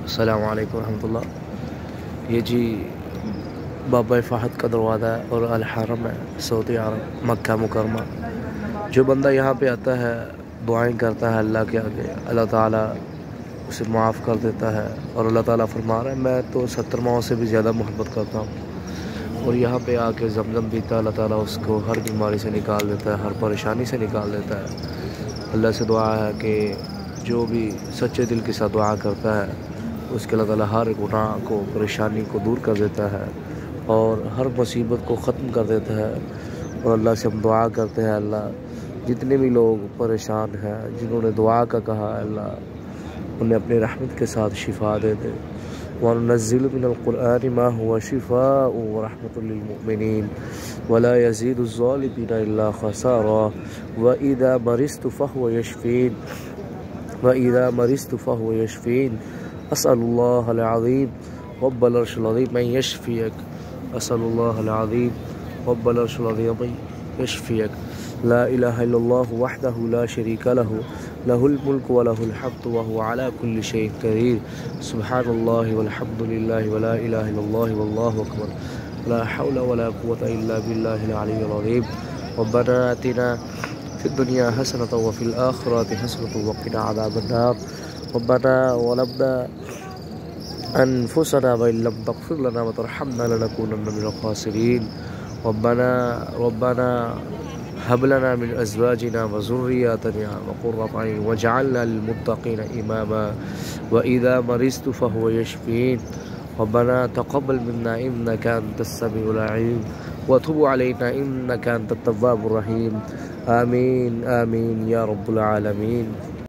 السلام علیکم ورحمۃ اللہ۔ یہ جی بابا فہد کا دروازہ ہے اور الحرم ہے، سعودی عرب مکہ مکرمہ۔ جو بندہ یہاں پہ آتا ہے، دعائیں کرتا ہے اللہ کے آگے، اللہ تعالیٰ اسے معاف کر دیتا ہے۔ اور اللہ تعالیٰ فرما رہا ہے میں تو 70 ماؤں سے بھی زیادہ محبت کرتا ہوں، اور یہاں پہ آ کے زمزم پیتا ہے، اللہ تعالیٰ اس کو ہر بیماری سے نکال دیتا ہے، ہر پریشانی سے نکال دیتا ہے۔ اللہ سے دعا ہے کہ جو بھی سچے دل کے ساتھ دعا کرتا ہے اس کے اللہ تعالیٰ ہر گناہ کو، پریشانی کو دور کر دیتا ہے اور ہر مصیبت کو ختم کر دیتا ہے۔ اور اللہ سے ہم دعا کرتے ہیں اللہ جتنے بھی لوگ پریشان ہیں، جنہوں نے دعا کا کہا ہے، اللہ انہیں اپنے رحمت کے ساتھ شفا دے دے۔ وَنُنَزِّلُ مِنَ الْقُرْآنِ مَا هُوَ شِفَاءٌ وَرَحْمَةٌ لِّلْمُؤْمِنِينَ وَلَا يَزِيدُ الظَّالِمِينَ إِلَّا خَسَارًا وَإِذَا مَرِضْتُ فَهُوَ يَشْفِينِ أسأل الله العظيم رب العرش العظيم أن يشفيك أسأل الله العظيم رب العرش العظيم أن يشفيك لا إله إلا الله وحده لا شريك له له الملك وله الحمد وهو على كل شيء قدير سبحان الله والحمد لله ولا إله إلا الله والله أكبر لا حول ولا قوة إلا بالله العلي العظيم ربنا آتنا في الدنيا حسنة وفي الآخرة حسنة وقنا عذاب النار ربنا ظلمنا أنفسنا وإن لم تغفر لنا وترحمنا لنكونن من الخاسرين ربنا هب لنا من أزواجنا وذرياتنا قرة أعين واجعلنا للمتقين إماما وإذا مرضت فهو يشفين ربنا تقبل منا إنك أنت السميع العليم وتب علينا إنك أنت التواب الرحيم آمين آمين يا رب العالمين۔